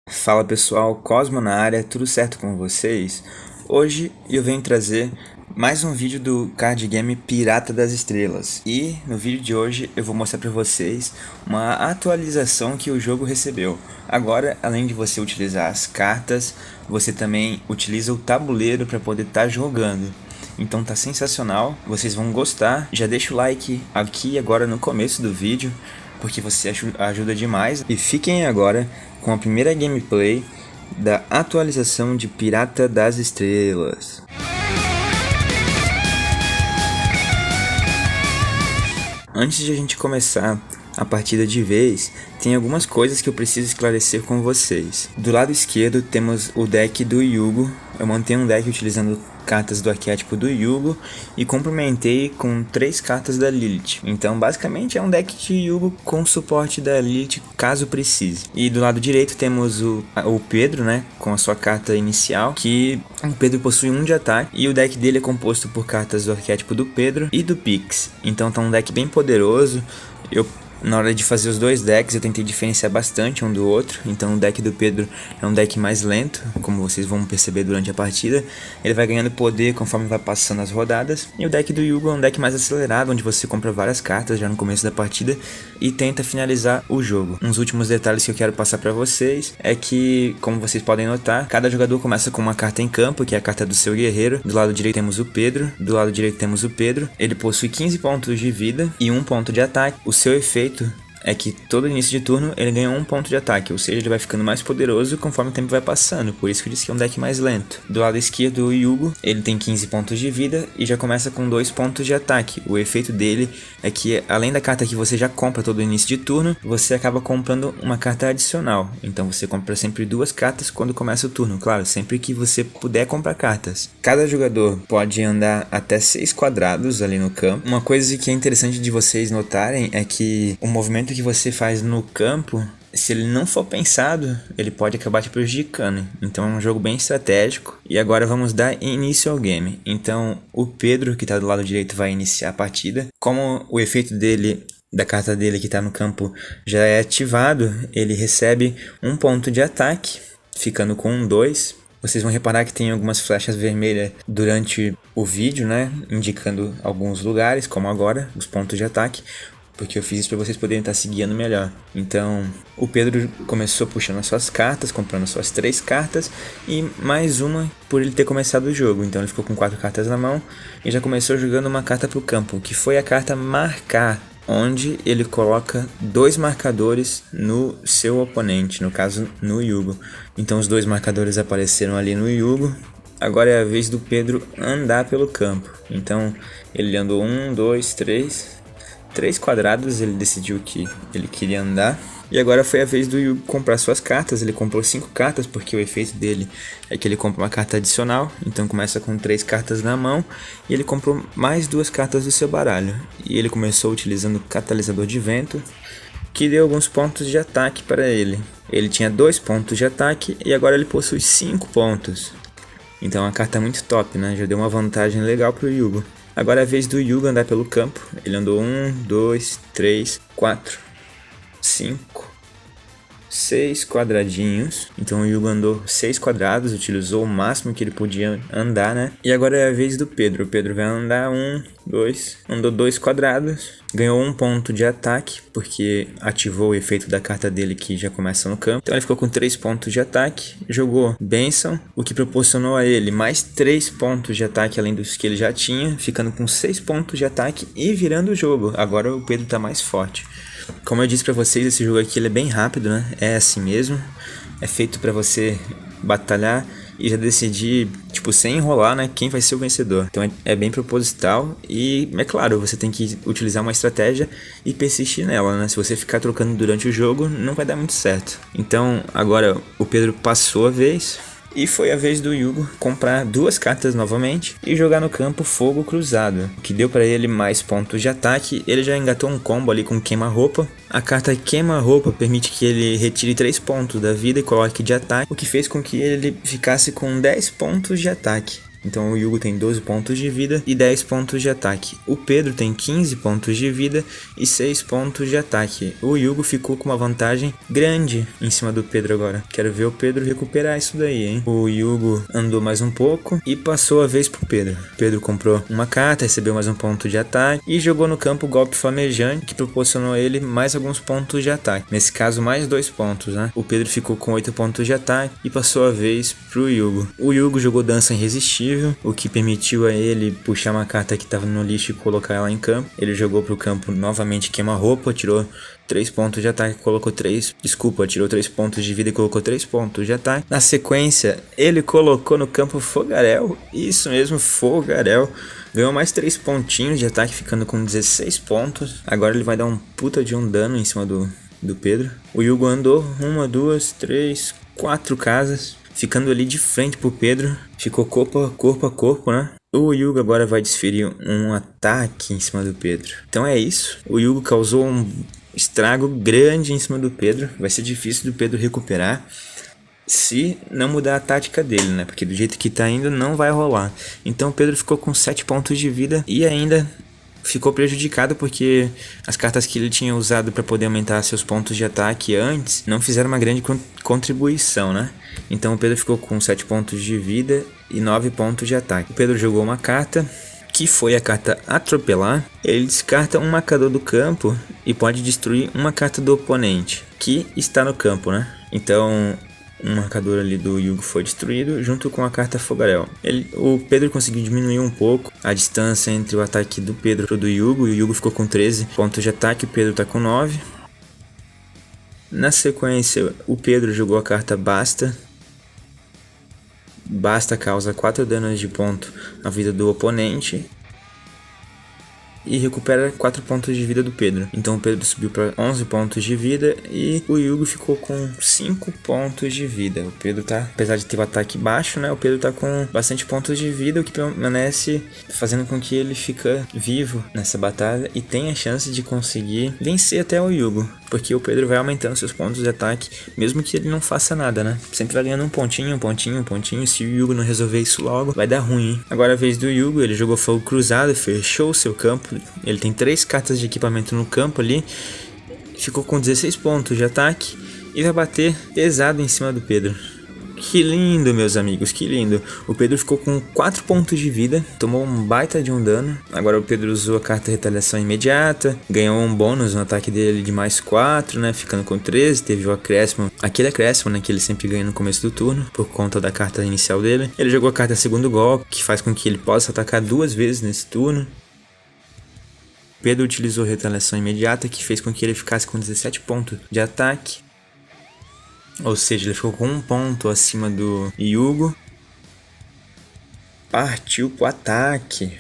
Fala pessoal, Cosmo na área, tudo certo com vocês? Hoje eu venho trazer mais um vídeo do card game Pirata das Estrelas. E no vídeo de hoje eu vou mostrar para vocês uma atualização que o jogo recebeu. Agora, além de você utilizar as cartas, você também utiliza o tabuleiro para poder estar jogando. Então tá sensacional, vocês vão gostar. Já deixa o like aqui agora no começo do vídeo, porque você ajuda demais. E fiquem agora com a primeira gameplay da atualização de Pirata das Estrelas. Antes de a gente começar a partida de vez, tem algumas coisas que eu preciso esclarecer com vocês. Do lado esquerdo temos o deck do Yugo. Eu mantenho um deck utilizando cartas do arquétipo do Yugo e complementei com 3 cartas da Lilith. Então basicamente é um deck de Yugo com suporte da Lilith caso precise. E do lado direito temos o Pedro, né, com a sua carta inicial, que o Pedro possui 1 de ataque e o deck dele é composto por cartas do arquétipo do Pedro e do Pix. Então tá um deck bem poderoso. Na hora de fazer os dois decks eu tentei diferenciar bastante um do outro. Então o deck do Pedro é um deck mais lento, como vocês vão perceber durante a partida. Ele vai ganhando poder conforme vai passando as rodadas. E o deck do Yugo é um deck mais acelerado, onde você compra várias cartas já no começo da partida e tenta finalizar o jogo. Uns últimos detalhes que eu quero passar para vocês é que, como vocês podem notar, cada jogador começa com uma carta em campo, que é a carta do seu guerreiro. Do lado direito temos o Pedro, ele possui 15 pontos de vida e 1 ponto de ataque. O seu efeito é que todo início de turno ele ganha 1 ponto de ataque, ou seja, ele vai ficando mais poderoso conforme o tempo vai passando, por isso que eu disse que é um deck mais lento. Do lado esquerdo, o Yugo, ele tem 15 pontos de vida e já começa com 2 pontos de ataque. O efeito dele é que, além da carta que você já compra todo início de turno, você acaba comprando uma carta adicional. Então você compra sempre 2 cartas quando começa o turno, claro, sempre que você puder comprar cartas. Cada jogador pode andar até 6 quadrados ali no campo. Uma coisa que é interessante de vocês notarem é que o movimento que você faz no campo, se ele não for pensado, ele pode acabar te prejudicando. Então é um jogo bem estratégico. E agora vamos dar início ao game. Então o Pedro, que está do lado direito, vai iniciar a partida. Como o efeito dele, da carta dele que está no campo, já é ativado, ele recebe 1 ponto de ataque, ficando com 2. Vocês vão reparar que tem algumas flechas vermelhas durante o vídeo, né, indicando alguns lugares, como agora, os pontos de ataque, porque eu fiz isso para vocês poderem estar se guiando melhor. Então, o Pedro começou puxando as suas cartas, comprando as suas 3 cartas e mais uma por ele ter começado o jogo. Então ele ficou com 4 cartas na mão e já começou jogando uma carta para o campo, que foi a carta Marcar, onde ele coloca 2 marcadores no seu oponente, no caso no Yugo. Então os 2 marcadores apareceram ali no Yugo. Agora é a vez do Pedro andar pelo campo. Então ele andou 1, 2, 3 quadrados, ele decidiu que ele queria andar. E agora foi a vez do Yugo comprar suas cartas. Ele comprou 5 cartas, porque o efeito dele é que ele compra uma carta adicional. Então começa com 3 cartas na mão e ele comprou mais 2 cartas do seu baralho. E ele começou utilizando o Catalisador de Vento, que deu alguns pontos de ataque para ele. Ele tinha 2 pontos de ataque e agora ele possui 5 pontos. Então é uma carta muito top, né? Já deu uma vantagem legal para o Yugo. Agora é a vez do Yugo andar pelo campo. Ele andou 1, 2, 3, 4, 5, 6 quadradinhos. Então o Yugo andou 6 quadrados, utilizou o máximo que ele podia andar, né? E agora é a vez do Pedro. O Pedro vai andar 1, 2, andou 2 quadrados. Ganhou 1 ponto de ataque, porque ativou o efeito da carta dele que já começa no campo. Então ele ficou com 3 pontos de ataque. Jogou Bênção, o que proporcionou a ele mais 3 pontos de ataque além dos que ele já tinha, ficando com 6 pontos de ataque e virando o jogo. Agora o Pedro tá mais forte. Como eu disse pra vocês, esse jogo aqui ele é bem rápido, né? É assim mesmo. É feito pra você batalhar e já decidir, tipo, sem enrolar, né, quem vai ser o vencedor. Então é bem proposital e, é claro, você tem que utilizar uma estratégia e persistir nela, né? Se você ficar trocando durante o jogo, não vai dar muito certo. Então agora o Pedro passou a vez. E foi a vez do Yugo comprar 2 cartas novamente e jogar no campo Fogo Cruzado, que deu para ele mais pontos de ataque. Ele já engatou um combo ali com Queima-Roupa. A carta Queima-Roupa permite que ele retire 3 pontos da vida e coloque de ataque, o que fez com que ele ficasse com 10 pontos de ataque. Então o Yugo tem 12 pontos de vida e 10 pontos de ataque. O Pedro tem 15 pontos de vida e 6 pontos de ataque. O Yugo ficou com uma vantagem grande em cima do Pedro agora. Quero ver o Pedro recuperar isso daí, hein? O Yugo andou mais um pouco e passou a vez pro Pedro. O Pedro comprou uma carta, recebeu mais um ponto de ataque e jogou no campo o golpe flamejante, que proporcionou a ele mais alguns pontos de ataque. Nesse caso, mais 2 pontos, né? O Pedro ficou com 8 pontos de ataque e passou a vez pro Yugo. O Yugo jogou dança irresistível, o que permitiu a ele puxar uma carta que estava no lixo e colocar ela em campo. Ele jogou pro campo novamente queima-roupa, tirou 3 pontos de ataque, tirou 3 pontos de vida e colocou 3 pontos de ataque. Na sequência, ele colocou no campo Fogarel, isso mesmo, Fogarel. Ganhou mais 3 pontinhos de ataque, ficando com 16 pontos. Agora ele vai dar um puta de um dano em cima do Pedro. O Yugo andou 1, 2, 3, 4 casas, ficando ali de frente pro Pedro. Ficou corpo a corpo, né? O Yugo agora vai desferir um ataque em cima do Pedro. Então é isso. O Yugo causou um estrago grande em cima do Pedro. Vai ser difícil do Pedro recuperar se não mudar a tática dele, né? Porque do jeito que tá indo não vai rolar. Então o Pedro ficou com 7 pontos de vida e ainda ficou prejudicado porque as cartas que ele tinha usado para poder aumentar seus pontos de ataque antes não fizeram uma grande contribuição, né? Então o Pedro ficou com 7 pontos de vida e 9 pontos de ataque. O Pedro jogou uma carta, que foi a carta Atropelar. Ele descarta um marcador do campo e pode destruir uma carta do oponente que está no campo, né? Então um marcador ali do Yugo foi destruído junto com a carta Fogarel. O Pedro conseguiu diminuir um pouco a distância entre o ataque do Pedro e do Yugo. E o Yugo ficou com 13 pontos de ataque, o Pedro está com 9. Na sequência, o Pedro jogou a carta Basta. Basta causa 4 danos de ponto na vida do oponente e recupera 4 pontos de vida do Pedro. Então o Pedro subiu para 11 pontos de vida e o Yugo ficou com 5 pontos de vida. O Pedro tá, apesar de ter o ataque baixo, né? O Pedro tá com bastante pontos de vida, o que permanece fazendo com que ele fica vivo nessa batalha e tenha a chance de conseguir vencer até o Yugo. Porque o Pedro vai aumentando seus pontos de ataque, mesmo que ele não faça nada, né? Sempre vai ganhando um pontinho. Se o Yugo não resolver isso logo, vai dar ruim, hein? Agora a vez do Yugo, ele jogou fogo cruzado, fechou o seu campo. Ele tem 3 cartas de equipamento no campo ali. Ficou com 16 pontos de ataque e vai bater pesado em cima do Pedro. Que lindo, meus amigos, que lindo. O Pedro ficou com 4 pontos de vida, tomou um baita de um dano. Agora o Pedro usou a carta Retaliação Imediata, ganhou um bônus no ataque dele de mais 4, né, ficando com 13. Teve o acréscimo, aquele acréscimo, né, que ele sempre ganha no começo do turno, por conta da carta inicial dele. Ele jogou a carta Segundo Golpe, que faz com que ele possa atacar 2 vezes nesse turno. Pedro utilizou Retaliação Imediata, que fez com que ele ficasse com 17 pontos de ataque. Ou seja, ele ficou com 1 ponto acima do Yugo. Partiu pro ataque.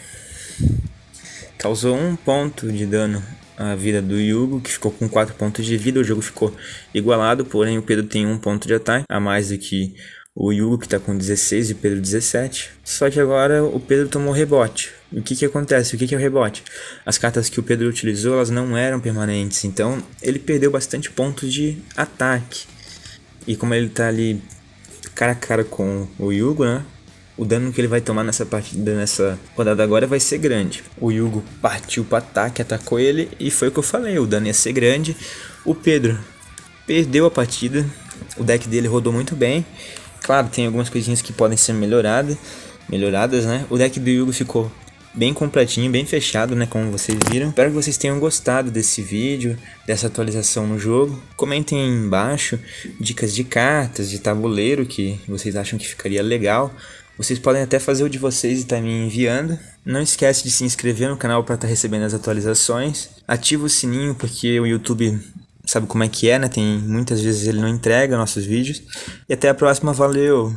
Causou 1 ponto de dano à vida do Yugo, que ficou com 4 pontos de vida. O jogo ficou igualado, porém o Pedro tem 1 ponto de ataque, a mais do que o Yugo, que está com 16 e o Pedro 17. Só que agora o Pedro tomou rebote. O que acontece? O que é o rebote? As cartas que o Pedro utilizou, elas não eram permanentes. Então ele perdeu bastante pontos de ataque. E como ele tá ali cara a cara com o Yugo, né? O dano que ele vai tomar nessa partida, nessa rodada agora, vai ser grande. O Yugo partiu para ataque, atacou ele e foi o que eu falei, o dano ia ser grande. O Pedro perdeu a partida, o deck dele rodou muito bem. Claro, tem algumas coisinhas que podem ser melhoradas, né? O deck do Yugo ficou bem completinho, bem fechado, né, como vocês viram. Espero que vocês tenham gostado desse vídeo, dessa atualização no jogo. Comentem aí embaixo dicas de cartas, de tabuleiro que vocês acham que ficaria legal. Vocês podem até fazer o de vocês e estar me enviando. Não esquece de se inscrever no canal para estar recebendo as atualizações. Ativa o sininho porque o YouTube sabe como é que é, né? Muitas vezes ele não entrega nossos vídeos. E até a próxima, valeu!